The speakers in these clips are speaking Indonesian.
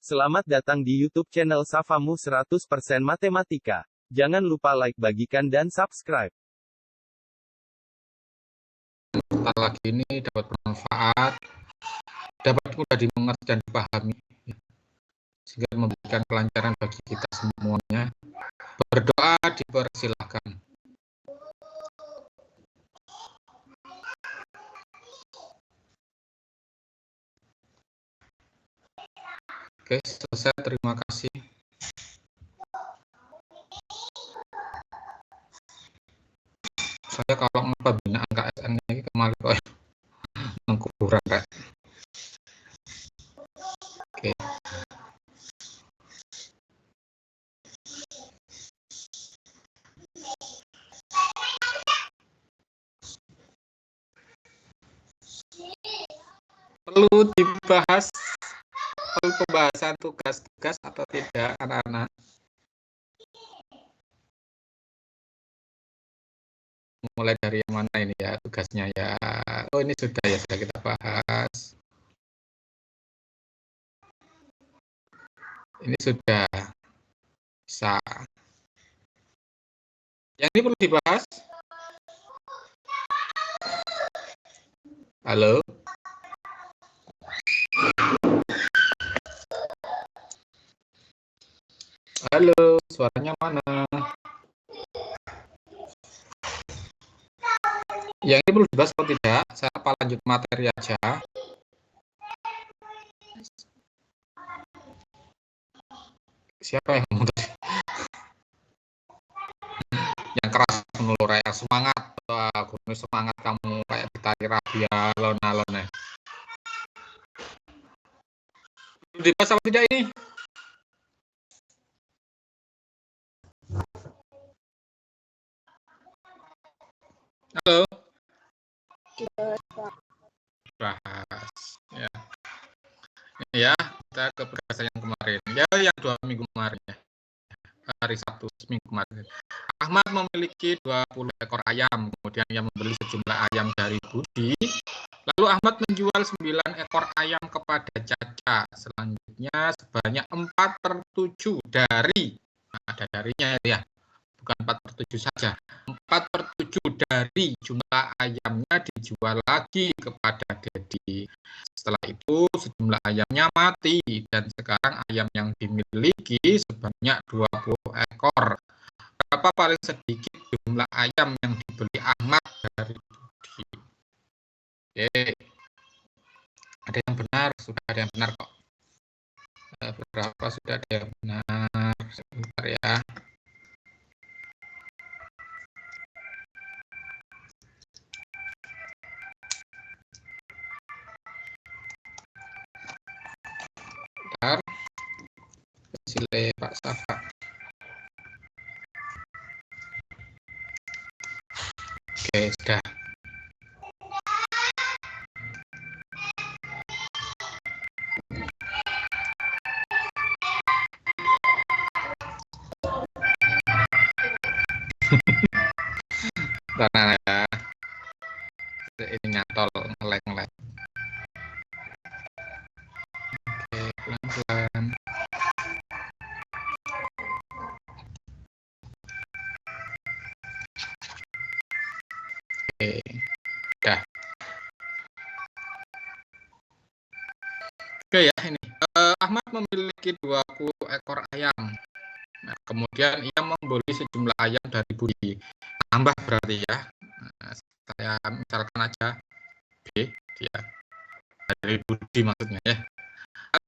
Selamat datang di YouTube channel Safamu 100% Matematika. Jangan lupa like, bagikan, dan subscribe. Sebentar lagi ini dapat bermanfaat, dapat mudah dimengerti dan dipahami, sehingga memberikan kelancaran bagi kita semuanya. Berdoa dipersilahkan. Oke, selesai. Terima kasih. Saya kalau pembinaan KSN ini kemarin kok mengkurang, Kak. Oke. Perlu dibahas, perlu pembahasan tugas-tugas atau tidak, anak-anak? Mulai dari yang mana ini ya tugasnya ya? Oh, ini sudah ya, sudah kita bahas. Ini sudah bisa. Yang ini perlu dibahas? Halo? Halo, suaranya mana? Yang ini perlu dibahas atau tidak? Saya apa lanjut materi aja? Siapa yang ngomong tadi? Yang keras menurut yang semangat. Wah, gunung semangat kamu kayak ditari rabia, alon-alon ya. Perlu dibahas atau tidak ini? Halo? Bahas. Ya. Ya, kita ke perbahasan yang kemarin. Ya, yang 2 minggu kemarin ya. Hari Sabtu seminggu kemarin. Ahmad memiliki 20 ekor ayam, kemudian ia membeli sejumlah ayam dari Budi. Lalu Ahmad menjual 9 ekor ayam kepada Caca. Selanjutnya sebanyak 4/7 dari, ada darinya ya, bukan 4/7 saja. 4/7 dari jumlah ayamnya dijual lagi kepada Dedi. Setelah itu sejumlah ayamnya mati dan sekarang ayam yang dimiliki sebanyak 20 ekor. Berapa paling sedikit jumlah ayam yang dibeli Ahmad dari Budi? Oke. Ada yang benar, sudah ada yang benar kok. Berapa sudah ada yang benar? Sebentar ya. Bentar. Sile Pak Safa. Oke, sudah. Bentar ya. Ini nyantol, ngelek-ngelek. Oke, pelan-pelan. Oke, udah. Oke ya, ini. Ahmad memiliki 20 ekor ayam. Nah, kemudian ia membeli sejumlah ayam dari Budi. Tambah berarti ya. Nah, saya misalkan aja B, dia. Dari Budi maksudnya ya.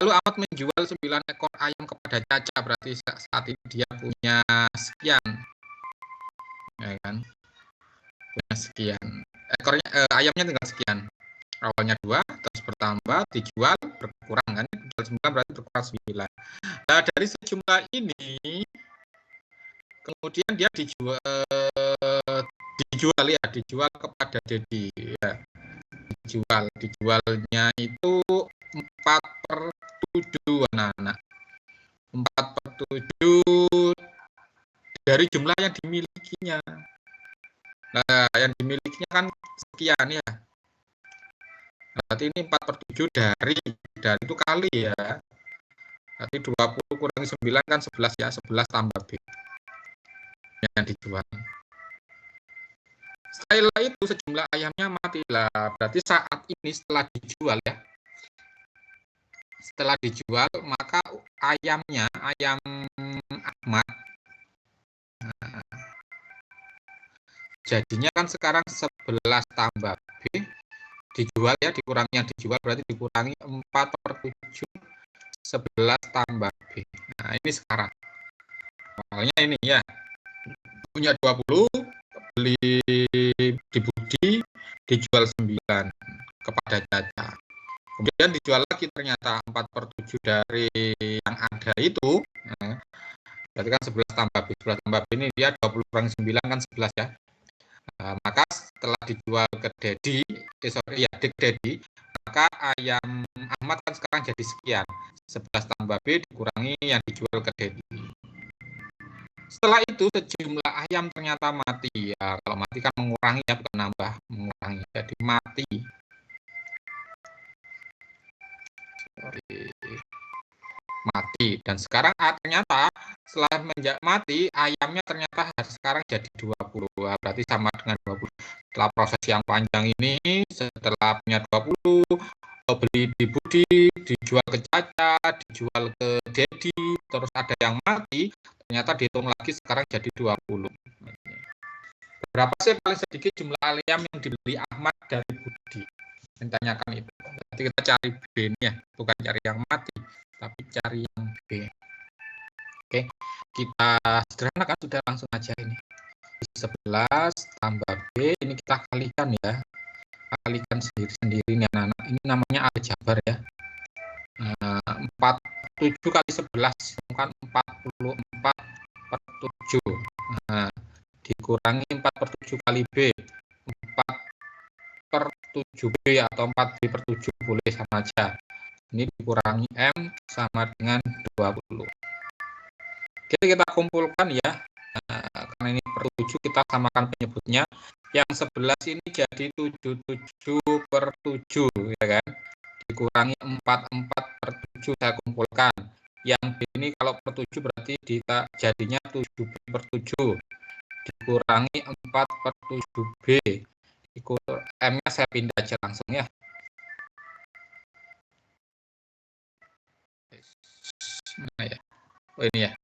Lalu Ahmad menjual 9 ekor ayam kepada Caca, berarti saat ini dia punya sekian. Ya kan? Punya sekian. Ayamnya tinggal sekian. Awalnya 2, terus bertambah, dijual, berkurang kan? Dijual 9 berarti berkurang 9. Nah, dari sejumlah ini kemudian dia dijual kepada Dedi ya. Dijualnya itu 4/7 anak-anak. 4/7 dari jumlah yang dimilikinya. Nah, yang dimilikinya kan sekian ya. Berarti ini 4/7 dari itu kali ya. Berarti 20 kurangi 9 kan 11 ya, 11 tambah B yang dijual. Setelah itu sejumlah ayamnya matilah. Berarti saat ini setelah dijual ya, setelah dijual maka ayamnya, ayam Ahmad, jadinya kan sekarang 11 tambah B dijual ya, dikurangi yang dijual berarti dikurangi 4/7, 11 tambah B. Nah ini sekarang awalnya ini ya, punya 20, beli di Budi, dijual 9 kepada Caca. Kemudian dijual lagi ternyata 4/7 dari yang ada itu. Nah, berarti kan 11 tambah B. 11 tambah B ini dia 20 kurangi 9 kan 11 ya. Nah, maka setelah dijual ke Dedi, Dik Dedi, maka ayam Ahmad kan sekarang jadi sekian. 11 tambah B dikurangi yang dijual ke Dedi. Setelah itu sejumlah ayam ternyata mati. Ya, kalau mati kan mengurangi ya, bukan nambah, mengurangi. Jadi mati. Mati. Dan sekarang ternyata setelah mati, ayamnya ternyata sekarang jadi 20. Berarti sama dengan 20. Setelah proses yang panjang ini, setelah punya 20, beli di Budi, dijual ke Caca, dijual ke Dedi, terus ada yang mati, ternyata dihitung lagi sekarang jadi 20. Berapa sih paling sedikit jumlah ayam yang dibeli Ahmad dari Budi? Ditanyakan itu. Berarti kita cari B nya, bukan cari yang mati, tapi cari yang B. Oke, kita sederhanakan sudah, langsung aja ini. 11 tambah B, ini kita kalikan ya. Kalikan sendiri-sendiri nih anak-anak. Ini namanya aljabar ya. 47 kali 11 kan 44/7. Nah, dikurangi 4/7 kali B, 4/7B atau 4B/7 boleh sama aja. Ini dikurangi M sama dengan 20. Oke, kita kumpulkan ya. Karena ini per 7 kita samakan penyebutnya. Yang 11 ini jadi 77/7 ya kan. Dikurangi 44/7 saya kumpulkan. Yang B ini kalau per 7 berarti jadinya 7B/7. Dikurangi 4/7B. M-nya saya pindah aja langsung ya. Nah ya. Oh ini ya.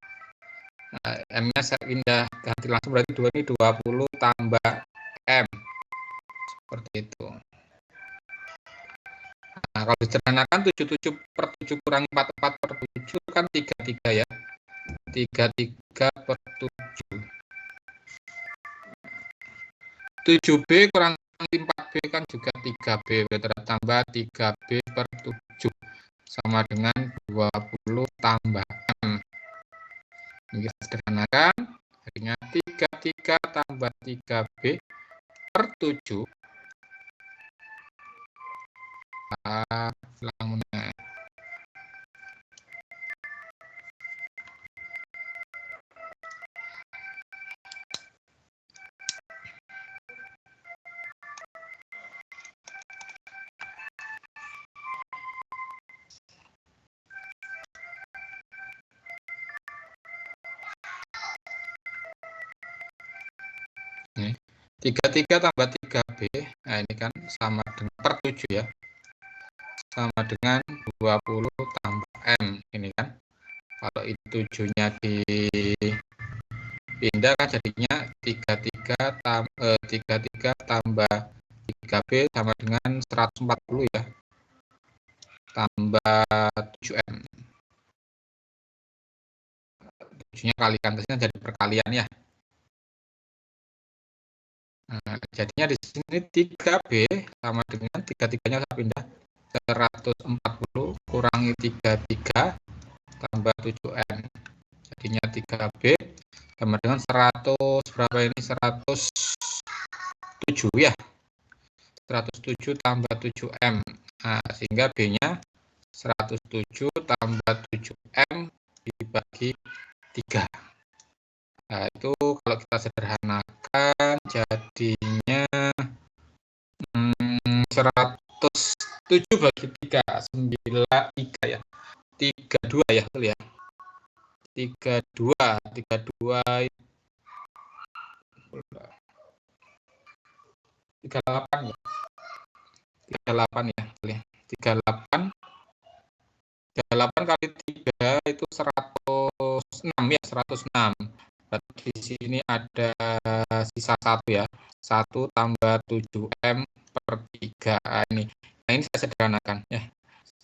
M-nya saya pindah ganti langsung, berarti 2 ini 20 tambah M. Seperti itu. Nah, kalau disederhanakan 77/7 kurangi 44/7 kan 33 ya. 33/7. 7B kurang 4B kan juga 3B, berarti tambah 3B/7 sama dengan 20 tambah M. Ini kita sederhanakan, jadinya 33 tambah 3B/7. Ulang. Ini 33 tambah 3B, nah ini kan sama dengan per 7 ya, sama dengan 20 tambah M ini kan. Kalau itu 7-nya dipindah kan jadinya 33 tambah 3B sama dengan 140 ya, tambah 7M. 7-nya kalikan, kan jadi perkalian ya. Nah, jadinya di sini 3B sama dengan 3-3-nya saya pindah 140 kurangi 33 tambah 7M. Jadinya 3B sama dengan 100 berapa ini, 107 ya. 107 tambah 7M. Nah, sehingga B-nya 107 tambah 7M dibagi 3. Nah, itu kalau kita sederhanakan jadinya 107 bagi 3, 93 ya. 3 32 ya, betul ya. 32 38 ya. 38 ya, betul ya. 38 kali 3 itu 106 ya, 106. Berarti di sini ada sisa 1 ya. 1 tambah 7M per 3. Nah, ini saya sederhanakan ya.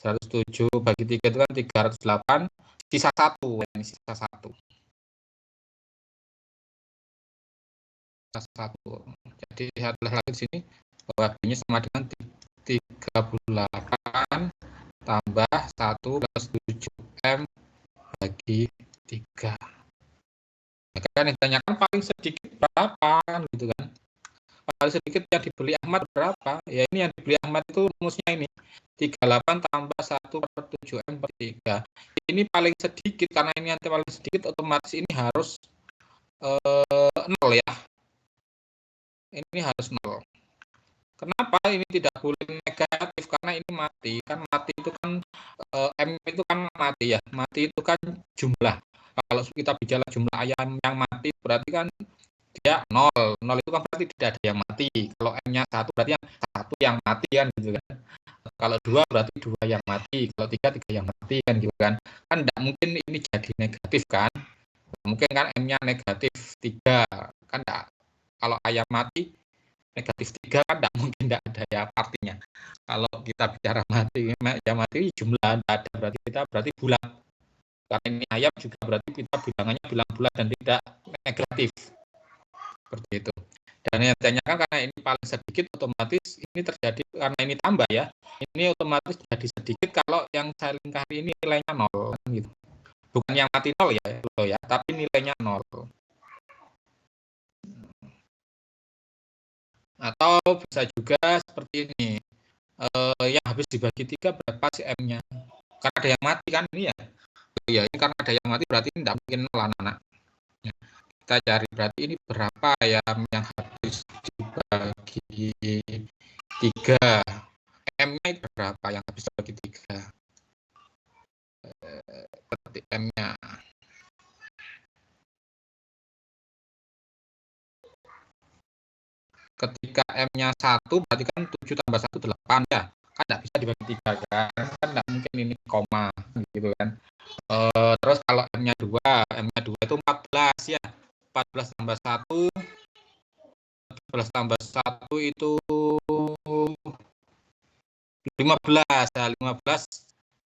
107 bagi 3 itu kan 308, sisa 1. Ini sisa 1. Sisa 1. Jadi lihat lagi di sini bahwa B-nya sama dengan 38 tambah 1 plus 7M bagi 3. Kan yang ditanyakan paling sedikit berapa gitu kan. Paling sedikit yang dibeli Ahmad berapa? Ya ini yang dibeli Ahmad itu rumusnya ini. 38 tambah 1 per 7M per 3. Ini paling sedikit, karena ini yang paling sedikit otomatis ini harus 0 ya. Ini harus 0. Kenapa ini tidak boleh negatif? Karena ini mati. Kan mati itu kan M itu kan mati ya. Mati itu kan jumlah. Kalau kita bicara jumlah ayam yang mati berarti kan dia 0. 0 itu kan berarti tidak ada yang mati. Kalau M-nya 1 berarti yang 1 yang mati kan gitu kan. Kalau 2 berarti 2 yang mati. Kalau 3 yang mati kan gitu kan. Kan tidak mungkin ini jadi negatif kan. Mungkin kan M-nya negatif 3. Kan tidak. Kalau ayam mati negatif 3 kan tidak mungkin tidak ada ya artinya. Kalau kita bicara mati, ya mati jumlah tidak ada, berarti bulat. Karena ini ayam juga berarti kita bilangannya bilang bulat dan tidak negatif. Seperti itu. Dan yang ditanyakan karena ini paling sedikit otomatis ini terjadi karena ini tambah ya. Ini otomatis jadi sedikit kalau yang saya lingkari ini nilainya 0 gitu. Bukan yang mati 0 ya, tapi nilainya 0. Atau bisa juga seperti ini, yang habis dibagi 3 berapa sih M-nya? Karena ada yang mati kan ini ya. Ya ini karena ada yang mati berarti tidak mungkin 0 anak-anak. Ya, kita cari berarti ini berapa ya yang habis dibagi 3. M-nya itu berapa yang habis dibagi 3? Berarti M-nya. Ketika M-nya 1 berarti kan 7 tambah 1 8 ya. Kan tidak bisa dibagi 3 kan. Kan tidak mungkin ini koma gitu kan. Terus kalau M-nya 2 itu 14 ya. 14 tambah 1 itu 15 ya. 15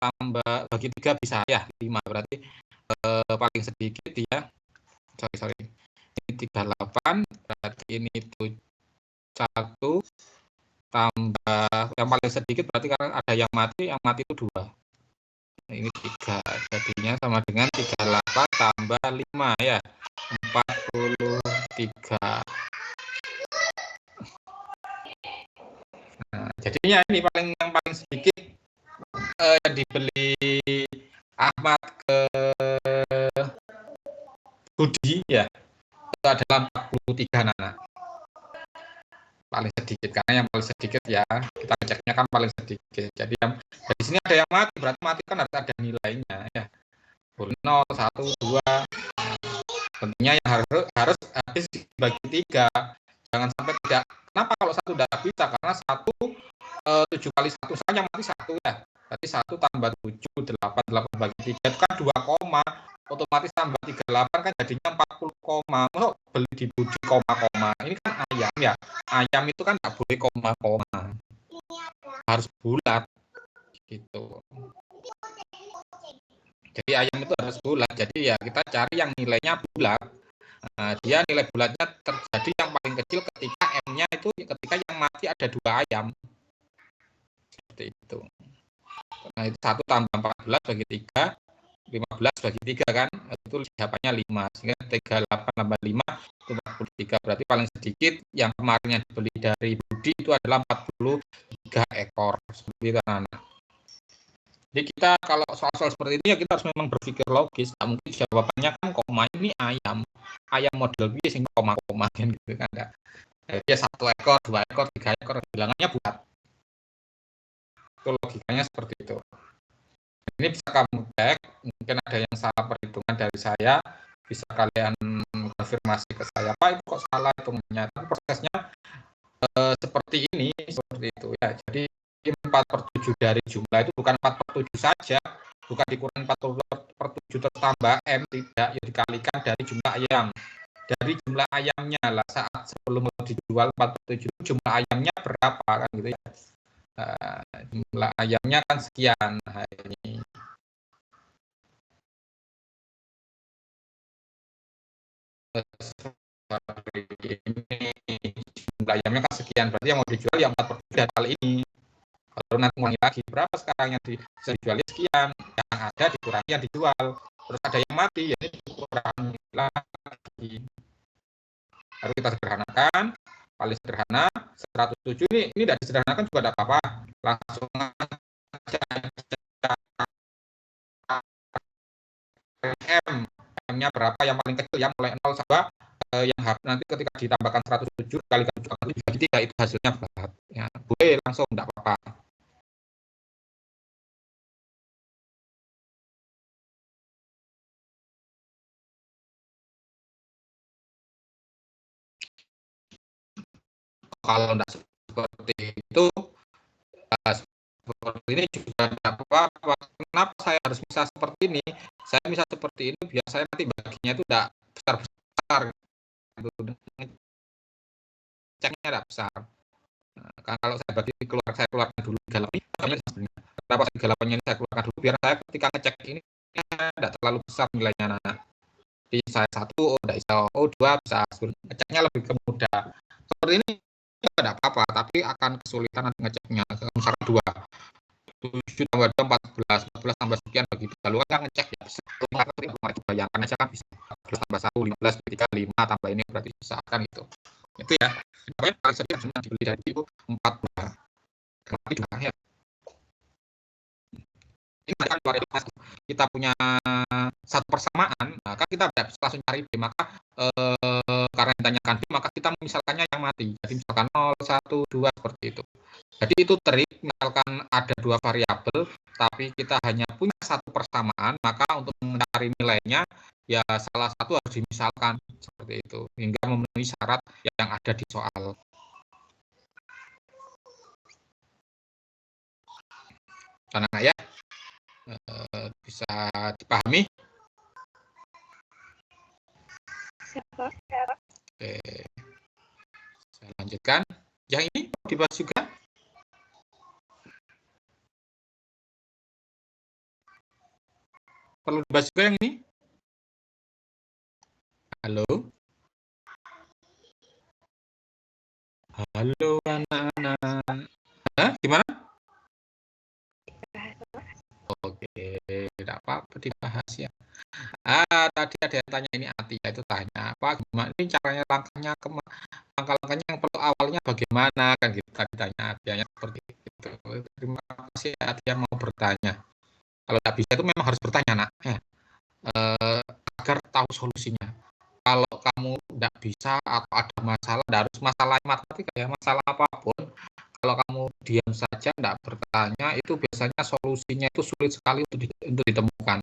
tambah bagi 3 bisa ya 5 berarti paling sedikit ya. Sorry. Ini 38 berarti ini 1 tambah yang paling sedikit berarti karena ada yang mati itu 2. Ini 3 jadinya sama dengan 38 tambah 5 ya 43. Nah, jadinya ini yang paling sedikit yang dibeli Ahmad ke Budi ya itu adalah 43 anak. Paling sedikit karena yang paling sedikit ya kita ceknya kan paling sedikit. Jadi yang dari sini ada yang mati berarti mati kan harus ada nilainya ya. 0, 1, 2. Tentunya yang harus habis dibagi 3. Jangan sampai tidak. Kenapa kalau 1 tidak bisa? Karena 7 kali 1 saja mati 1 ya. Berarti 1 tambah 7 8 bagi 3 itu kan 2 koma. Otomatis tambah 38 kan jadinya 40 koma. Masuk beli di Budi koma-koma. Ini kan ayam ya. Ayam itu kan nggak boleh koma-koma. Harus bulat gitu. Jadi ayam itu harus bulat. Jadi ya kita cari yang nilainya bulat. Nah, dia nilai bulatnya terjadi yang paling kecil ketika M-nya itu ketika yang mati ada 2 ayam. Seperti itu. Nah, itu 1 tambah 14 bagi 3, 15 bagi 3 kan, itu jawabannya 5. Sehingga 38 tambah 5 itu 43. Berarti paling sedikit yang kemarin yang dibeli dari Budi itu adalah 43 ekor. Seperti itu anak-anak. Jadi kita kalau soal-soal seperti ini ya kita harus memang berpikir logis. Nah, mungkin jawabannya kan koma ini ayam model B sehingga koma-koma kan gitu kan enggak. Dia 1 ekor, 2 ekor, 3 ekor bilangannya bulat. Itu logikanya seperti itu. Ini bisa kamu cek, mungkin ada yang salah perhitungan dari saya, bisa kalian konfirmasi ke saya, Pak itu kok salah hitungannya. Tapi prosesnya seperti itu ya. Jadi 4/7 dari jumlah itu bukan 4/7 saja, bukan dikurangi 4/7 terus tambah M, tidak, ya dikalikan dari jumlah ayam. Dari jumlah ayamnya lah, saat sebelum mau dijual 4/7 jumlah ayamnya berapa kan gitu ya. Jumlah ayamnya kan sekian. Nah, ini jumlah ayamnya kan sekian, berarti yang mau dijual yang 4/7 kali ini. Kalau nanti ulangi lagi berapa sekarang yang dijualnya sekian, yang ada dikurangi yang dijual, terus ada yang mati ya ini dikurangi lagi. Lalu kita sederhanakan, paling sederhana 107 ini tidak disederhanakan juga tidak apa-apa, langsung aja M-nya berapa yang paling kecil yang mulai 0 sampai yang nanti ketika ditambahkan 107 kali 7 kali dibagi 3 itu hasilnya berapa ya, boleh langsung tidak apa-apa. Kalau tidak seperti itu seperti ini juga tidak apa-apa. Kenapa saya harus bisa seperti ini? Saya bisa seperti ini biar saya nanti baginya itu tidak besar-besar ceknya tidak besar. Nah, kalau saya bagi saya keluarkan dulu 38 sebenarnya. Kenapa 38 ini saya keluarkan dulu biar saya ketika ngecek ini tidak terlalu besar nilainya. Nah, di saya 1 tidak bisa, 2 bisa, ngeceknya lebih mudah. Seperti ini tidak apa-apa, tapi akan kesulitan nanti ngeceknya. Misalkan 2 7 tambah 2 14 tambah sekian bagi 3 lu kan ngecek ya bisa bayangkan aja kan bisa 14 tambah 1 15 3 5 tambah ini berarti bisa kan gitu itu ya. Pokoknya paling sedikit cuma dibeli dari itu 4 buah tapi juga ya ini kan luar itu kita punya satu persamaan maka kita tidak bisa langsung cari B maka karena ditanyakan B maka kita misalkannya yang mati jadi misalkan 0 1 2 seperti itu. Jadi itu trik misalkan ada 2 variabel tapi kita hanya punya satu persamaan maka untuk mencari nilainya ya salah satu harus dimisalkan seperti itu hingga memenuhi syarat yang ada di soal. Karena ya bisa dipahami. Oke. Saya lanjutkan. Yang ini mau dibahas juga? Perlu dibahas juga yang ini? Halo? Halo anak-anak. Hah? Gimana? Oke, tidak apa-apa dibahas ya. Tadi ada yang tanya ini Atia itu tanya apa gimana ini caranya langkah-langkahnya yang perlu awalnya bagaimana kan gitu tadi tanya Atianya seperti itu. Terima kasih Atia mau bertanya. Kalau tidak bisa itu memang harus bertanya nak ya. Agar tahu solusinya. Kalau kamu tidak bisa atau ada masalah, harus masalah matematika ya masalah apapun. Kalau kamu diam saja tidak bertanya itu biasanya solusinya itu sulit sekali untuk ditemukan.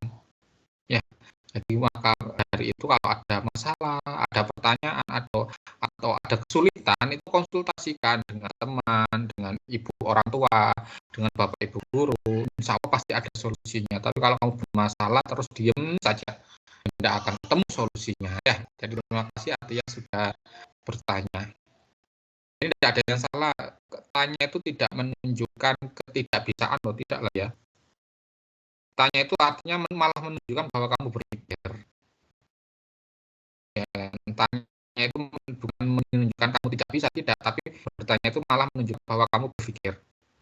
Ya, jadi maka dari itu kalau ada masalah, ada pertanyaan atau ada kesulitan itu konsultasikan dengan teman, dengan ibu orang tua, dengan bapak ibu guru, insya Allah pasti ada solusinya. Tapi kalau kamu bermasalah terus diem saja, tidak akan ketemu solusinya ya. Jadi terima kasih Atia sudah bertanya. Ini tidak ada yang salah. Tanya itu tidak menunjukkan ketidakbisaan loh, tidak lah ya. Tanya itu artinya malah menunjukkan bahwa kamu berpikir. Ya, tanya itu bukan menunjukkan kamu tidak bisa, tidak, tapi bertanya itu malah menunjukkan bahwa kamu berpikir.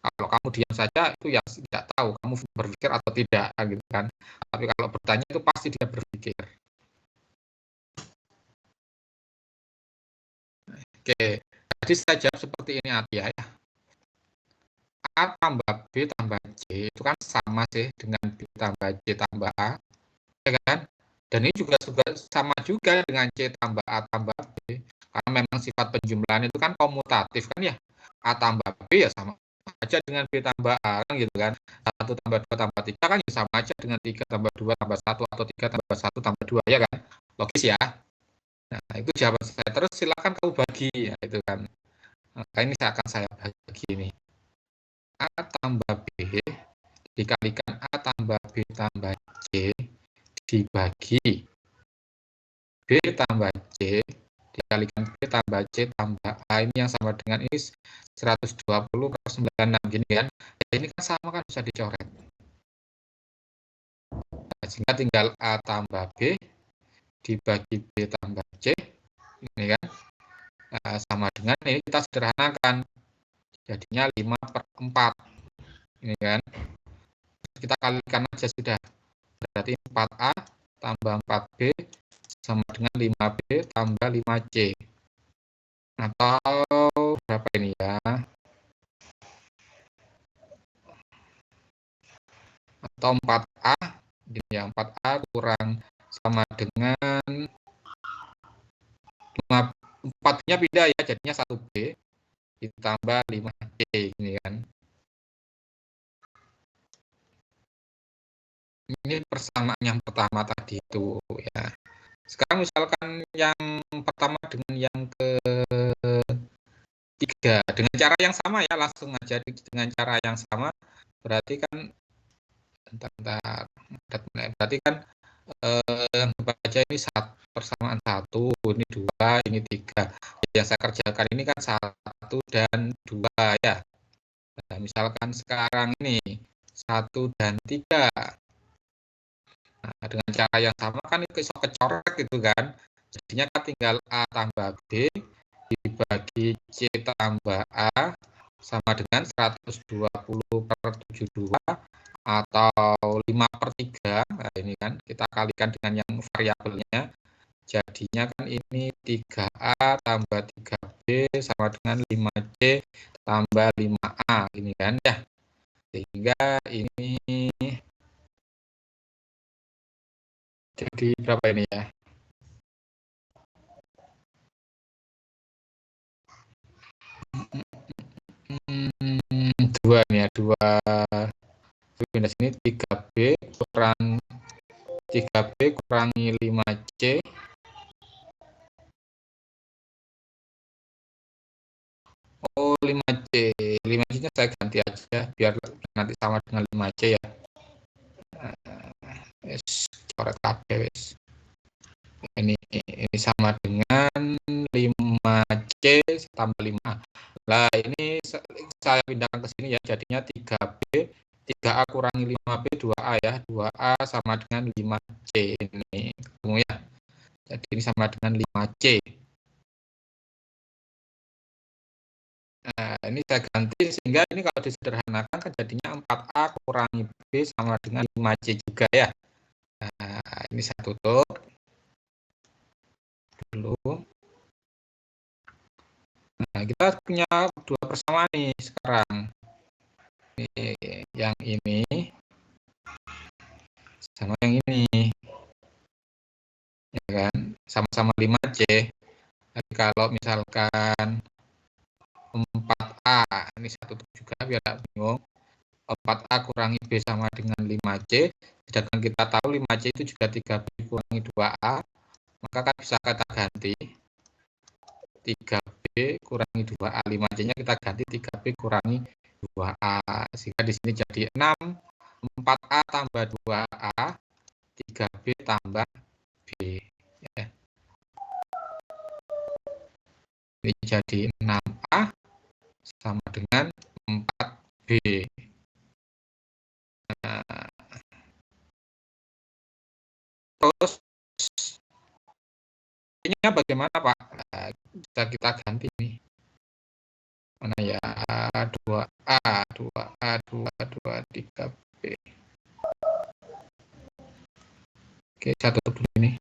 Kalau kamu diam saja itu ya tidak tahu kamu berpikir atau tidak gitu kan. Tapi kalau bertanya itu pasti dia berpikir. Oke, jadi saya jawab seperti ini Atia ya. A tambah B tambah C itu kan sama sih dengan B tambah C tambah A, ya kan? Dan ini juga sama juga dengan C tambah A tambah B. Karena memang sifat penjumlahan itu kan komutatif kan ya. A tambah B ya sama aja dengan B tambah A kan gitu kan. 1 1 tambah 2 tambah 3 kan ya sama aja dengan 3 tambah 2 tambah 1 atau 3 tambah 1 tambah 2 ya kan? Logis ya. Nah, itu jawaban saya. Terus silakan kamu bagi ya itu kan. Maka ini saya bagi ini. A tambah B dikalikan A tambah B tambah C dibagi B tambah C dikalikan B tambah C tambah A, ini yang sama dengan ini 120/96 gini kan. Ini kan sama kan, bisa dicoret. Nah, sehingga tinggal A tambah B dibagi B tambah C, ini kan. Nah, sama dengan ini kita sederhanakan. Jadinya 5/4. Ini kan. Kita kalikan aja sudah. Berarti 4A tambah 4B sama dengan 5B tambah 5C. Atau berapa ini ya? Atau 4A, ini ya 4A kurang sama dengan 4-nya pindah ya, jadinya 1B ditambah 5C, ini kan. Ini persamaan yang pertama tadi itu ya. Sekarang misalkan yang pertama dengan yang ketiga dengan cara yang sama ya, langsung aja dengan cara yang sama. Berarti kan berarti kan baca ini persamaan 1, ini 2, ini 3. Yang saya kerjakan ini kan 1 dan 2 ya. Nah, misalkan sekarang ini 1 dan 3. Nah, dengan cara yang sama kan itu bisa kecoret gitu kan. Jadinya kan tinggal A tambah B dibagi C tambah A sama dengan 120/72 atau 5/3. Nah, ini kan kita kalikan dengan yang variabelnya. Jadinya kan ini 3A tambah 3B sama dengan 5C tambah 5A, ini kan ya. Sehingga ini jadi berapa ini ya? Dua nih ya, 2 minus ini 3B kurangi 5C oh 5C 5C nya saya ganti aja biar nanti sama dengan 5C ya. Coret kabeh wis. Ini sama dengan 5C tambah 5A. Lah ini saya pindahkan ke sini ya, jadinya 3B 3A kurangi 5B 2A ya. 2A sama dengan 5C ini. Ketemu ya. Jadi ini sama dengan 5C. Nah, ini saya ganti sehingga ini kalau disederhanakan kan jadinya 4A kurangi B sama dengan 5C juga ya. Nah, ini saya tutup dulu. Nah, kita punya 2 persamaan nih sekarang. Yang ini sama yang ini. Ya kan? Sama-sama 5C. Jadi kalau misalkan 4A, ini satu juga biar tidak bingung. 4A kurangi B sama dengan 5C, sedangkan kita tahu 5C itu juga 3B kurangi 2A, maka kan bisa kita ganti 3B kurangi 2A, 5C-nya kita ganti 3B kurangi 2A, sehingga di sini jadi 6, 4A tambah 2A, 3B tambah B. Ya. Ini jadi 6A sama dengan 4B. Nah, terus ini bagaimana Pak? Nah, bisa kita ganti nih. Mana ya? 2A, 2A, 2, 3B. Oke, saya tutup dulu ini.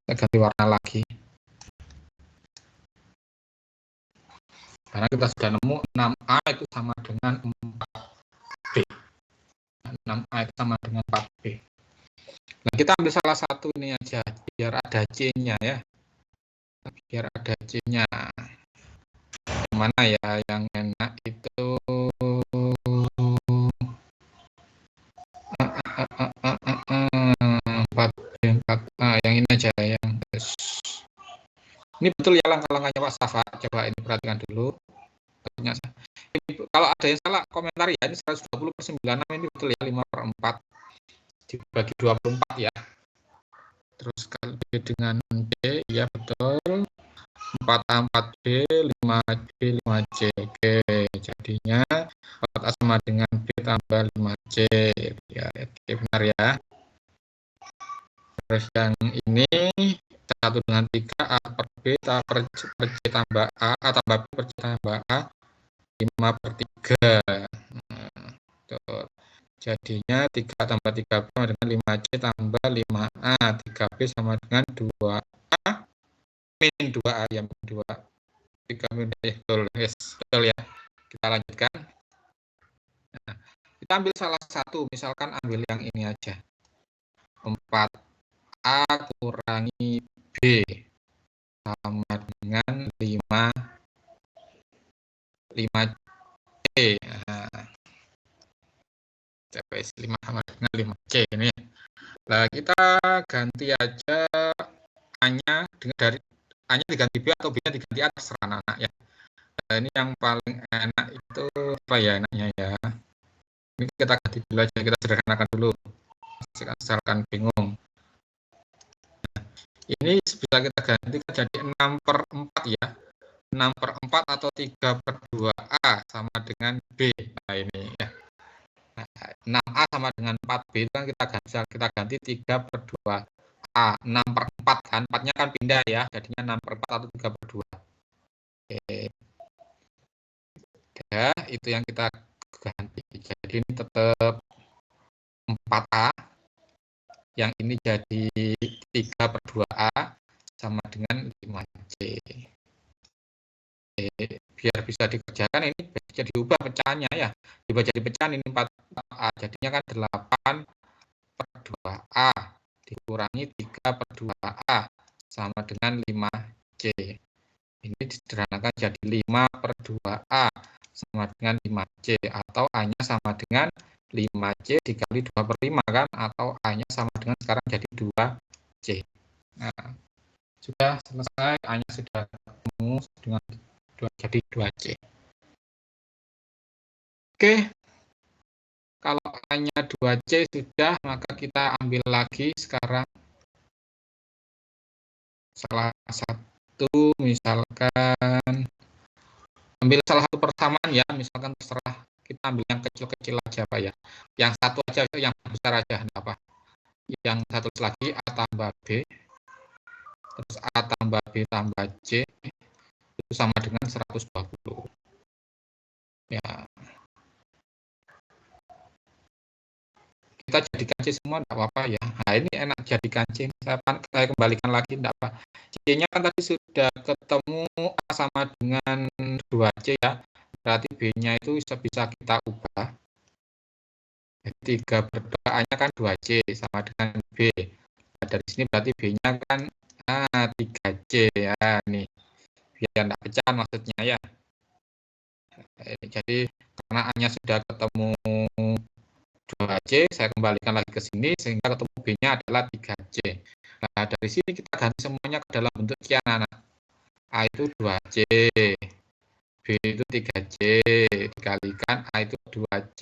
Kita ganti warna lagi. Karena kita sudah nemu 6A itu sama dengan 4B. 6A itu sama dengan 4B. Nah, kita ambil salah satu ini aja, biar ada C-nya ya. biar ada C-nya. Yang mana ya yang enak itu? Yang ini aja yang ini betul ya langkah-langkahnya Pak Safa. Coba ini perhatikan dulu. Kalau ada yang salah komentar ya, ini 120/96 ini betul ya, 5/4 dibagi 24 ya. Terus kalau B dengan D ya betul, 4A 4B 5B 5C. Oke, jadinya 4A sama dengan B tambah 5C ya. Oke, benar ya. Terus yang ini 1 dengan 3 A per B per C tambah A tambah B per C tambah A 5/3. Tuh. Jadinya 3 tambah 3B sama dengan 5C tambah 5A. 3B sama dengan 2A min 2A ya, min 2. 3 min ya, betul. Yes, betul ya. Kita lanjutkan. Nah, kita ambil salah satu, misalkan ambil yang ini aja. 4A kurangi B sama dengan 5C. Nah, TPS 5 sama dengan 5C ini. Nah, kita ganti aja A-nya dari A-nya diganti B atau B-nya diganti A, terserah anak-anak ya. Nah, ini yang paling enak itu apa ya enaknya ya? Ini kita ganti dulu aja, kita sederhanakan dulu. Misalkan bingung. Nah, ini bisa kita gantikan jadi 6/4 ya. 6/4 atau 3/2A sama dengan B. Nah, ini ya. 6A sama dengan 4B itu kan kita ganti 3/2A. 6/4 kan, 4-nya kan pindah ya, jadinya 6/4 atau 3/2. Oke. Ya, itu yang kita ganti. Jadi ini tetap 4A. Yang ini jadi 3/2A sama dengan 5C. Biar bisa dikerjakan ini bisa diubah pecahannya ya. Diubah jadi pecahan ini 4A. Jadinya kan 8/2A dikurangi 3/2A sama dengan 5C. Ini disederhanakan jadi 5/2A sama dengan 5C, atau A-nya sama dengan 5C dikali 2/5 kan, atau A-nya sama dengan sekarang jadi 2C. Nah, sudah selesai, A-nya sudah ketemu dengan jadi 2C. Oke, kalau A-nya 2C sudah, maka kita ambil lagi sekarang salah satu, misalkan ambil salah satu persamaan ya, misalkan terserah kita ambil yang kecil-kecil aja Pak ya. Yang satu aja, yang besar aja enggak apa. Yang satu lagi A tambah B, terus A tambah B tambah C itu sama dengan 120. Ya. Kita jadikan C semua enggak apa-apa ya. Nah, ini enak jadikan C. Saya kembalikan lagi enggak apa. C-nya kan tadi sudah ketemu A sama dengan 2C ya. Berarti B-nya itu bisa kita ubah. 3/2A-nya kan 2C sama dengan B. Nah, dari sini berarti B-nya kan 3C ya, nih. Biar enggak pecah maksudnya ya. Jadi karena A-nya sudah ketemu 2C, saya kembalikan lagi ke sini sehingga ketemu B-nya adalah 3C. Nah, dari sini kita ganti semuanya ke dalam bentuk kian anak. A itu 2C, B itu 3C, dikalikan A itu 2C,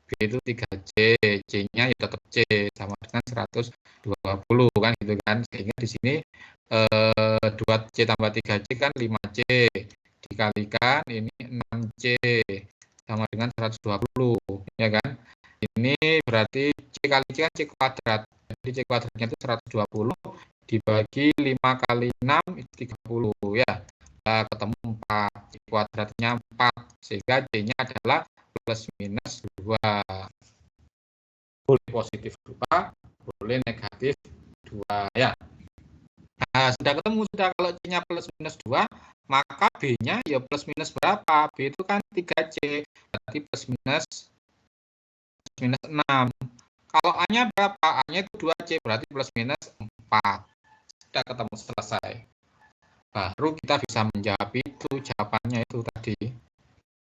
B itu 3C, C-nya ya tetap C sama dengan 120 kan gitu kan. Sehingga di sini 2C tambah 3C kan 5C, dikalikan ini 6C sama dengan 120 ya kan. Ini berarti C kali C kan C kuadrat. Jadi C kuadratnya itu 120 dibagi 5 kali 6 itu 30 ya. Nah, ketemu 4. C kuadratnya 4 sehingga C-nya adalah plus minus 2. Boleh positif 2, boleh negatif 2 ya. Nah, sudah ketemu sudah, kalau C-nya plus minus 2, maka B-nya ya plus minus berapa? B itu kan 3C, berarti plus minus 6. Kalau A-nya berapa? A-nya itu 2C, berarti plus minus 4. Sudah ketemu, selesai. baru kita bisa menjawab itu, jawabannya itu tadi.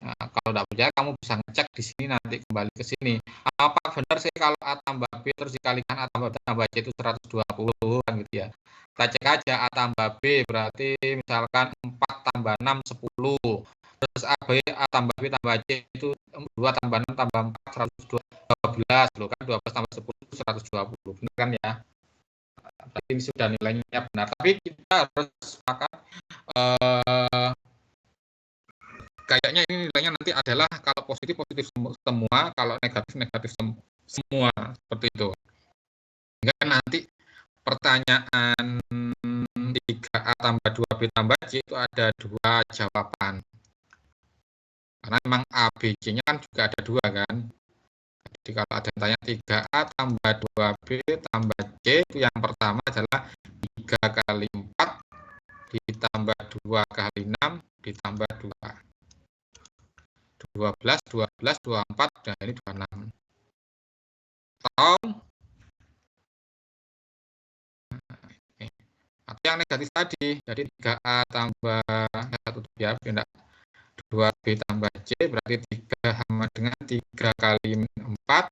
Nah, kalau tidak percaya kamu bisa ngecek di sini, nanti kembali ke sini. Apa benar sih kalau A tambah B terus dikalikan A tambah C itu 120 kan gitu ya. Kita cek aja A tambah B berarti misalkan 4 tambah 6 10. Terus A tambah B tambah C itu 2 tambah 6 tambah 4 112 loh kan, 12 tambah 10 itu 120. Benar kan ya? Berarti ini sudah nilainya benar. Tapi kita harus sepakat kayaknya ini nilainya nanti adalah kalau positif semua, kalau negatif semua, seperti itu. Sehingga nanti pertanyaan 3A tambah 2B tambah C itu ada 2 jawaban. Karena memang A, B, C-nya kan juga ada 2 kan. Jadi kalau ada yang tanya 3A tambah 2B tambah C, itu yang pertama adalah 3 kali 4 ditambah 2 kali 6 ditambah 2. 12, 24, dan ini 26. Atau yang negatif tadi, jadi 3A tambah 1 ya, 2B tambah C, berarti 3 sama dengan 3 kali min 4,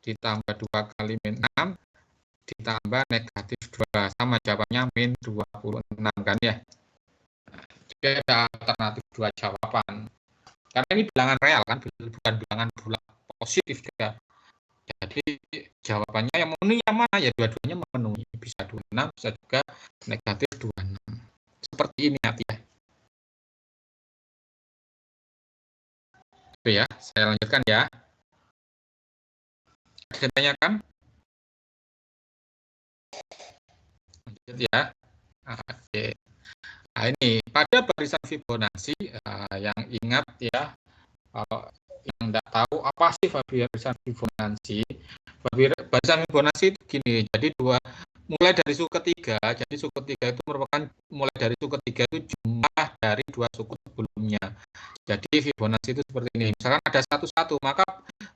ditambah 2 kali min 6, ditambah negatif 2, sama jawabannya min 26 kan ya. Jadi ada alternatif 2 jawaban. Karena ini bilangan real kan, bukan bilangan bulat positif juga. Jadi jawabannya yang memenuhi yang mana? Ya dua-duanya memenuhi. Bisa 26, bisa juga negatif 26. Seperti ini ya. Itu ya, saya lanjutkan ya. Ada yang tanyakan? Lanjut ya. Oke. Nah ini, pada barisan Fibonacci, yang ingat ya, kalau yang tidak tahu apa sih barisan Fibonacci. Barisan Fibonacci itu gini, jadi mulai dari suku ketiga, jadi suku ketiga itu merupakan mulai dari suku ketiga itu jumlah dari 2 suku sebelumnya. Jadi Fibonacci itu seperti ini, misalkan ada 1 maka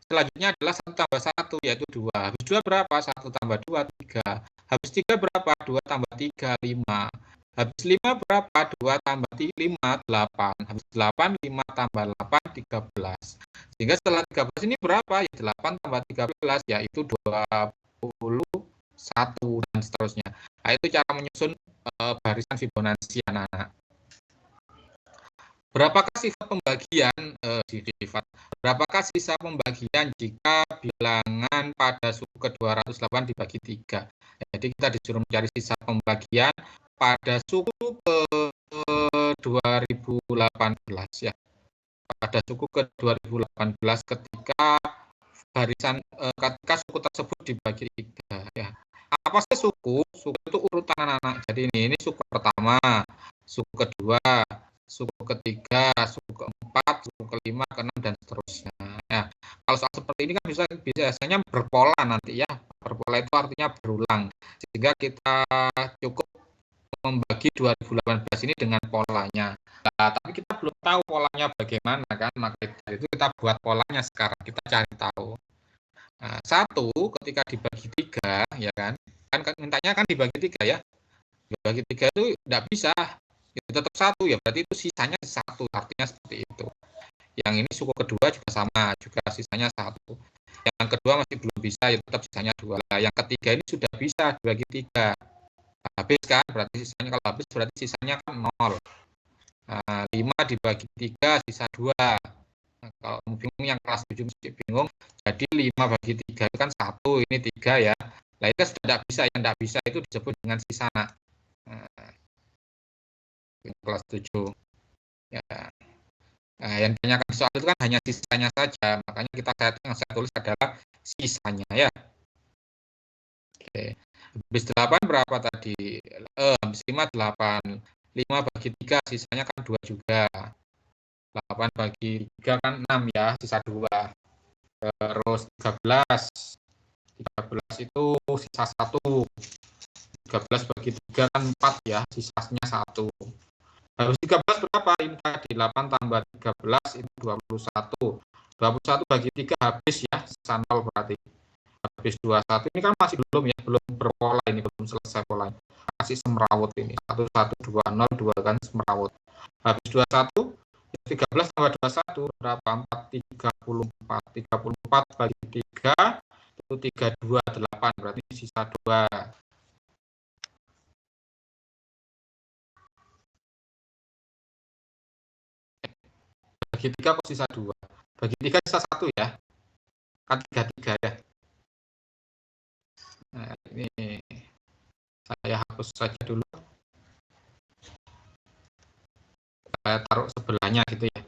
selanjutnya adalah 1 tambah 1 yaitu 2. Habis 2 berapa? 1 tambah 2 3. Habis 3 berapa? 2 tambah 3 5. Habis 5 berapa? 2 tambah 5 8. Habis 8 5 tambah 8 13. Sehingga setelah 13 ini berapa? Ya 8 tambah 13 yaitu 21 dan seterusnya. Nah, itu cara menyusun barisan Fibonacci anak-anak. Berapakah sifat pembagian berapakah sisa pembagian jika bilangan pada suku ke-208 dibagi 3? Jadi kita disuruh mencari sisa pembagian pada suku ke-2018 ya. Pada suku ke-2018 ketika ketika suku tersebut dibagi 3 ya. Apa sih suku? Suku itu urutan anak-anak. Jadi ini suku pertama, suku kedua, suku ketiga, suku keempat, suku kelima, keenam, dan seterusnya. Ya, kalau soal seperti ini kan biasanya berpola nanti ya. Berpola itu artinya berulang. Sehingga kita cukup membagi 2018 ini dengan polanya. Nah, tapi kita belum tahu polanya bagaimana kan. Maka dari itu kita buat polanya sekarang. Kita cari tahu. Nah, 1 ketika dibagi 3 ya kan. Kan mintanya kan dibagi 3 ya. Dibagi 3 itu tidak bisa. Itu tetap 1 ya, berarti itu sisanya 1, artinya seperti itu. Yang ini suku kedua juga sama, juga sisanya 1. Yang kedua masih belum bisa, ya tetap sisanya 2. Nah, yang ketiga ini sudah bisa dibagi 3. Habis kan, berarti sisanya kalau habis berarti sisanya kan 0. Nah, 5 dibagi 3 sisa 2. Nah, kalau bingung yang kelas 7 masih bingung, jadi 5 bagi 3 itu kan 1, ini 3 ya. Nah, itu sudah tidak bisa, yang tidak bisa itu disebut dengan sisa. Nah, kelas 7 ya. Nah, yang ditanyakan soal itu kan hanya sisanya saja, makanya yang saya tulis adalah sisanya ya. Oke. Habis 8 berapa tadi? Habis 5 8. 5 bagi 3 sisanya kan 2 juga. 8 bagi 3 kan 6 ya, sisa 2. Terus 13 itu sisa 1. 13 bagi 3 kan 4 ya, sisanya 1. Habis 13 berapa? Ini tadi 8 tambah 13 itu 21. 21 bagi 3 habis ya, sisa 0 berarti. Habis 21 ini kan masih belum ya, belum berpola ini, belum selesai polanya. masih semrawut ini. 1120 kan semrawut. Habis 21 13 tambah 21 berapa? 34 bagi 3 itu 328, berarti sisa 2. Bagi 3 kok sisa 2? Bagi 3 sisa 1 ya. Kan 33 ya. Nah, ini saya hapus saja dulu. Saya taruh sebelahnya gitu ya.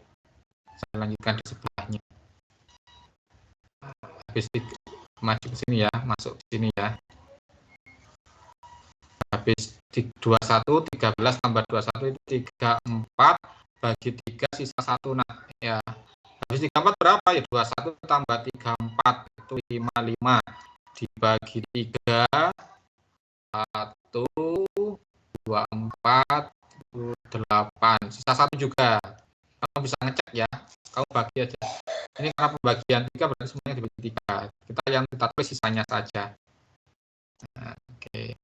Saya lanjutkan di sebelahnya. Habis itu maju ke sini ya, masuk ke sini ya. Habis 21 13 tambah 21 itu 34 bagi 3 sisa 1. Nah, ya. Habis 34 berapa ya? 21 tambah 34 itu 55 dibagi 3 1 2 4 8 sisa 1 juga. Kamu bisa ngecek ya, kamu bagi aja. Ini karena pembagian 3 berarti semuanya dibagi 3. Yang kita tulis sisanya saja. Nah, oke.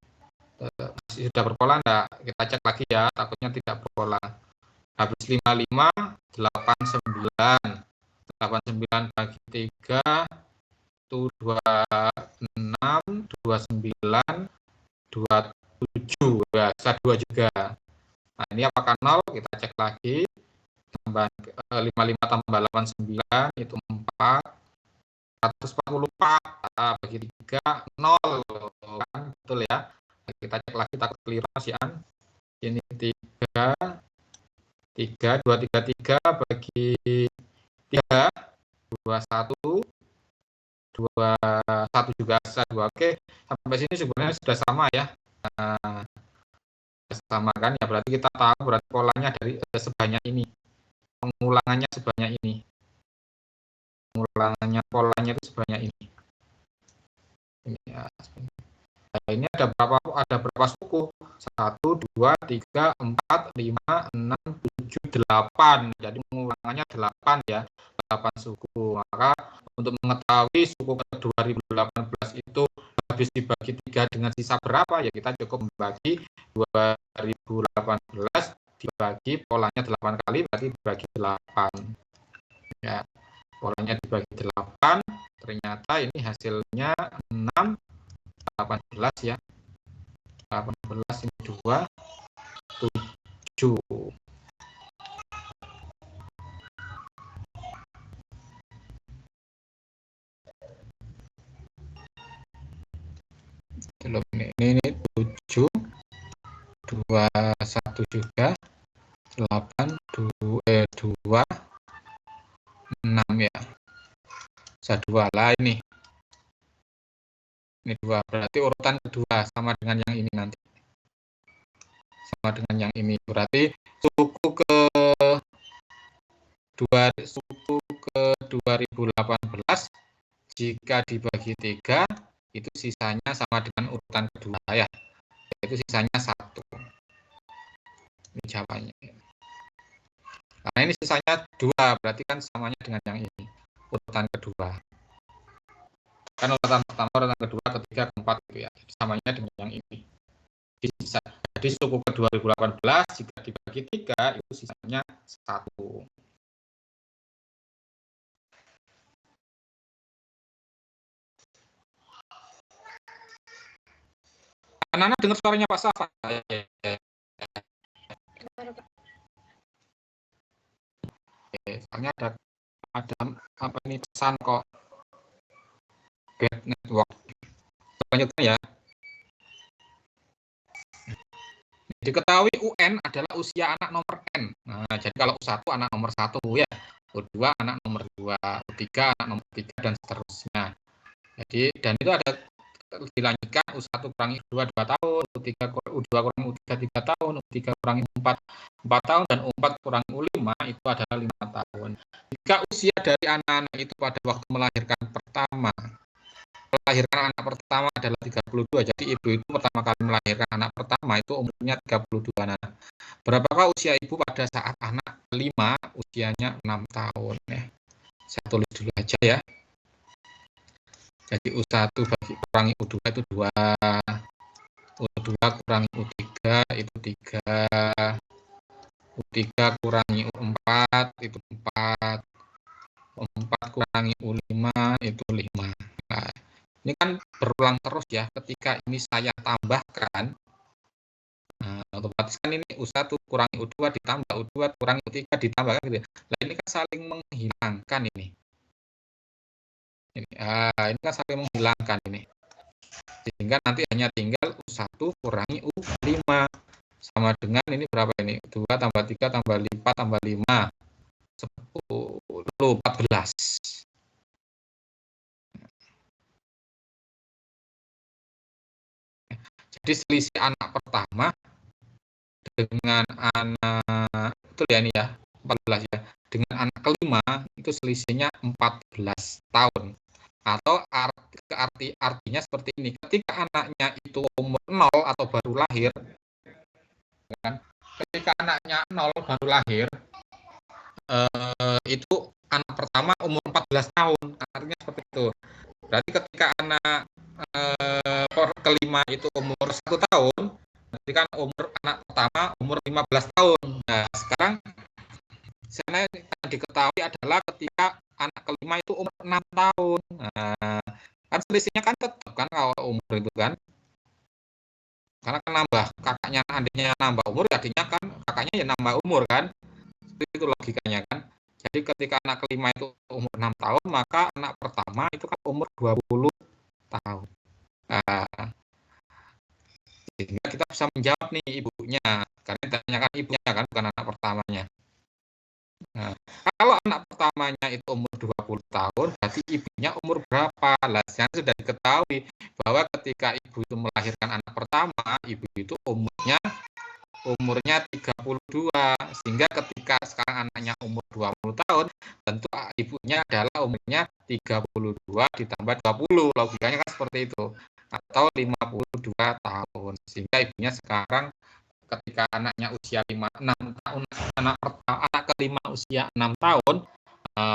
Masih sudah berpola enggak? Kita cek lagi ya, takutnya tidak berpola. Habis 55 89 bagi 3 itu 26 29 27 ya, sisa 2 juga. Nah, ini apakah 0? Kita cek lagi. Tambah 55 tambah 89 itu 4 144 bagi 3 0 kan, betul ya. Kita cek lagi, takut keliru Mas Ian. Ini 3 233 bagi 3 21 21 juga sisa 2. Oke, sampai sini sebenarnya sudah sama ya. Nah, sama kan ya, berarti kita tahu berarti polanya dari sebanyak ini. Pengulangannya sebanyak ini. Polanya itu sebanyak ini. Ini ya. Nah, ini ada berapa suku? 1 2 3 4 5 6 7 8. Jadi pengulangannya 8 ya. 8 suku. Maka untuk mengetahui suku ke 2018 itu habis dibagi 3 dengan sisa berapa, ya kita cukup membagi 2018 dibagi polanya 8 kali, berarti dibagi 8 ya. Polanya dibagi 8, ternyata ini hasilnya 6 18 ya. 18 ini 2 7. Belum ini 7 2 1 juga 8 2 6 ya. Bisa 2 lah ini. Ini 2, berarti urutan kedua sama dengan yang ini nanti. Sama dengan yang ini. Berarti suku ke 2018 jika dibagi 3 itu sisanya sama dengan urutan kedua ya. Yaitu sisanya 1. Ini jawabannya. Nah, ini sisanya 2, berarti kan samanya dengan yang ini. Urutan kedua. Kan urutan pertama, urutan kedua, ketiga, keempat gitu ya. Jadi samanya dengan yang ini. Jadi suku ke 2018 jika dibagi 3 itu sisanya 1. Anak-anak dengar suaranya Pak Safa? Soalnya ada apa ini pesan kok bad network. Lanjutkan ya. Diketahui UN adalah usia anak nomor N. Nah, jadi kalau U1 anak nomor 1 ya, U2 anak nomor 2, U3 anak nomor 3 dan seterusnya. Jadi dan itu ada dilanjutkan U1 kurangi U2 2 tahun, U2 kurangi U3 3 tahun, U3 kurangi U4 4 tahun dan U4 kurangi U5 itu adalah 5 tahun. Jika usia dari anak-anak itu pada waktu melahirkan pertama anak pertama adalah 32, jadi ibu itu pertama kali melahirkan anak pertama itu umurnya 32. Nah, berapakah usia ibu pada saat anak kelima usianya 6 tahun ya. Saya tulis dulu aja ya. Jadi U1 bagi kurangi U2 itu 2. U2 kurangi U3 itu 3. U3 kurangi U4 itu 4. U4 kurangi U5 itu 5. Nah, ini kan berulang terus ya. Ketika ini saya tambahkan, nah, otomatis kan ini U1 kurangi U2 ditambah U2 kurangi U3 ditambah kan gitu. Nah, ini kan saling menghilangkan ini. Ini kan saling menghilangkan ini. Sehingga nanti hanya tinggal U1 kurangi U5 sama dengan ini berapa ini? 2 tambah 3 tambah 4 tambah 5 14. Jadi selisih anak pertama dengan anak betul ya ini ya 14 ya, dengan anak kelima itu selisihnya 14 tahun. Atau artinya seperti ini, ketika anaknya itu umur 0 atau baru lahir kan, ketika anaknya 0 baru lahir itu anak pertama umur 14 tahun, artinya seperti itu. Berarti ketika anak kelima itu umur 1 tahun, berarti kan umur anak pertama umur 15 tahun. Nah, sekarang sana yang diketahui adalah ketika anak kelima itu umur 6 tahun. Nah, kan selisihnya kan tetap kan kalau umur itu kan. Karena kan nambah kakaknya, adiknya nambah umur, jadinya kan kakaknya ya nambah umur kan. Itu logikanya kan. Jadi ketika anak kelima itu umur 6 tahun, maka anak pertama itu kan umur 20 tahun. Nah, sehingga kita bisa menjawab nih ibunya, karena ditanyakan ibunya kan, bukan anak pertamanya. Nah, kalau anak pertamanya itu umur 20 tahun, berarti ibunya umur berapa? Lah, sekarang sudah diketahui bahwa ketika ibu itu melahirkan anak pertama, ibu itu umurnya 32. Sehingga ketika sekarang anaknya umur 20 tahun, tentu ibunya adalah umurnya 32 ditambah 20. Logikanya kan seperti itu. Atau 52 tahun. Sehingga ibunya sekarang ketika anaknya usia 6 tahun, anak kelima usia 6 tahun,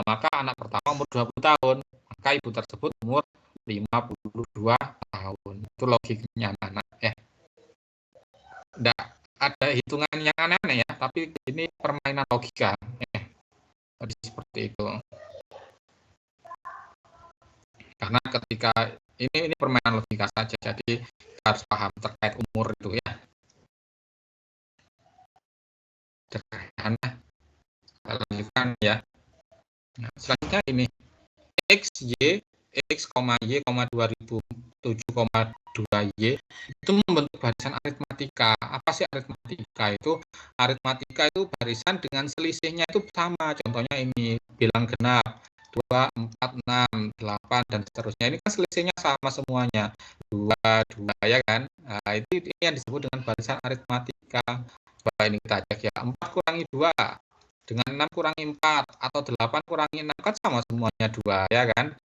maka anak pertama umur 20 tahun, maka ibu tersebut umur 52 tahun. Itu logikanya anak-anak ya. Tidak ada hitungan yang aneh-aneh ya, tapi ini permainan logika ya. Jadi seperti itu. Karena ketika ini permainan logika saja, jadi kita harus paham terkait umur itu ya. Sederhana. Lanjutkan ya. Nah, selanjutnya ini X, Y, X, Y, 2007,2Y itu membentuk barisan aritmatika. Apa sih aritmatika itu? Aritmatika itu barisan dengan selisihnya itu sama. Contohnya ini bilang genap 2, 4, 6, 8 dan seterusnya. Ini kan selisihnya sama semuanya. 2, 2 ya kan? Nah, itu yang disebut dengan barisan aritmatika. Coba ini kita cek ya. 4 kurangi 2 dengan 6 kurangi 4 atau 8 kurangi 6 kan sama semuanya 2 ya kan.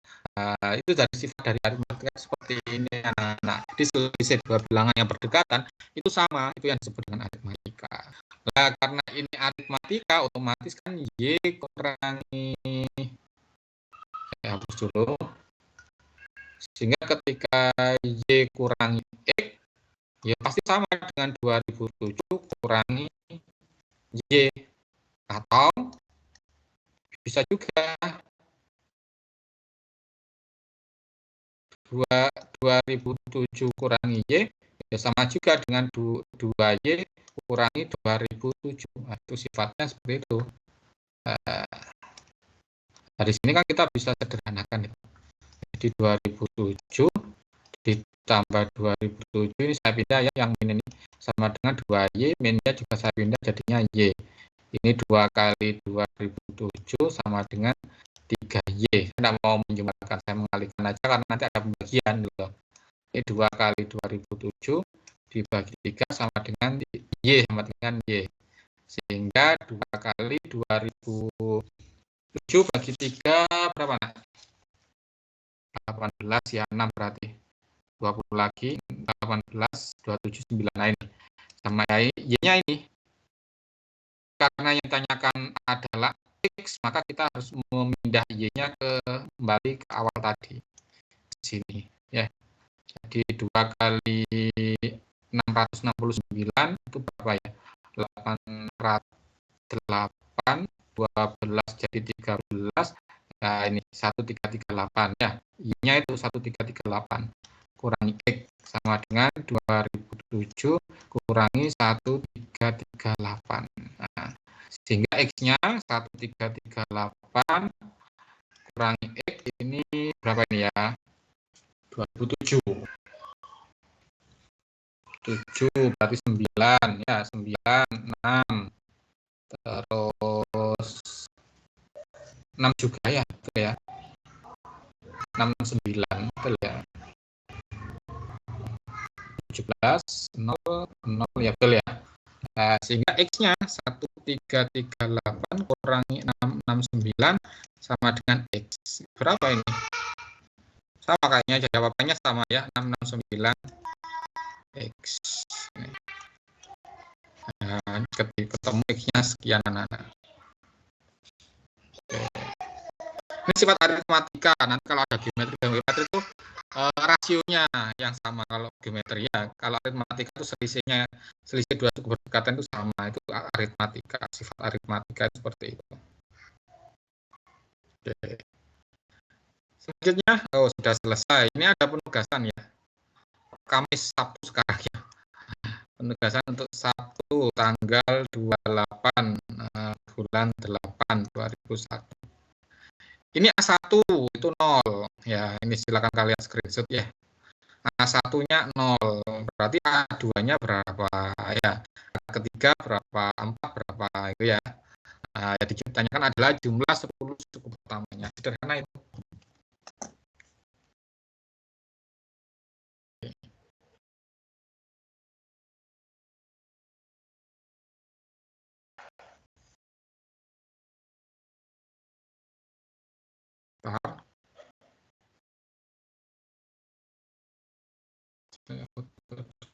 Itu dari sifat dari aritmatika seperti ini anak-anak. Jadi selisih dua bilangan yang berdekatan itu sama, itu yang disebut dengan aritmatika. Nah, karena ini aritmatika otomatis kan Y kurangi, saya hapus dulu, sehingga ketika Y kurangi X ya pasti sama dengan 2007 kurangi Y, atau bisa juga 2007 kurangi Y ya sama juga dengan 2Y kurangi 2007. Nah, itu sifatnya seperti itu. Dari sini kan kita bisa sederhanakan. Jadi 2007 ditambah 2007 ini saya pindah ya, yang min ini sama dengan 2Y, minnya juga saya pindah jadinya Y. Ini 2 kali 2007 sama dengan 3Y. Saya tidak mau menjumlahkan, saya mengalihkan aja karena nanti ada pembagian gitu. Ini 2 kali 2007 dibagi 3 sama dengan Y, sama dengan Y. Sehingga 2 kali 2007 bagi 3 berapa nak? 18 ya, 6 berarti. 20 lagi, 18, 27, 9. Nah ini. Sama Y-nya ini. Karena yang ditanyakan adalah X, maka kita harus memindah Y-nya kembali ke awal tadi. Di sini ya. Jadi 2 kali 669 itu berapa ya? 8 12 jadi 13. Nah, ini 1338 ya. I-nya itu 1338 kurangi X sama dengan 2007 kurangi 1338. Nah, sehingga X-nya 1338 kurangi X ini berapa ini ya? 2007. 7 berarti 9 ya, 9 6 terus 6 juga ya, betul ya. 669 betul ya. 17 0 0 ya, betul ya. Nah, sehingga X-nya 1338 kurangi 669 sama dengan X. Berapa ini? Sama kayaknya, jawabannya sama ya, 669 X. Nah, ketika ketemu X-nya sekian anak-anak. Ini sifat aritmatika. Nanti kalau ada geometri itu rasionya yang sama. Kalau geometri ya, kalau aritmatika itu selisih dua suku berdekatan itu sama. Itu aritmatika, sifat aritmatika seperti itu. Oke. Selanjutnya, sudah selesai. Ini ada penugasan ya. Kamis Sabtu sekarang ya. Penugasan untuk Sabtu tanggal 28 bulan 8 2001. Ini A1 itu 0 ya, ini silakan kalian screenshot ya. A1-nya 0, berarti A2-nya berapa ya? Ketiga berapa, 4 berapa itu ya. Nah, yang ditanyakan adalah jumlah 10 suku pertamanya. Sederhana itu. Paham?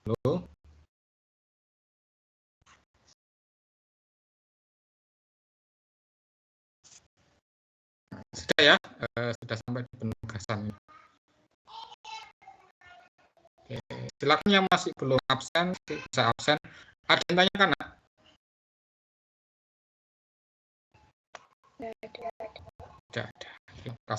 Halo? Sudah ya, sudah sampai di penugasan. Oke, silakan yang masih belum absen, bisa absen. Ada yang tanyakan, nak? Tidak ada. Terima kasih.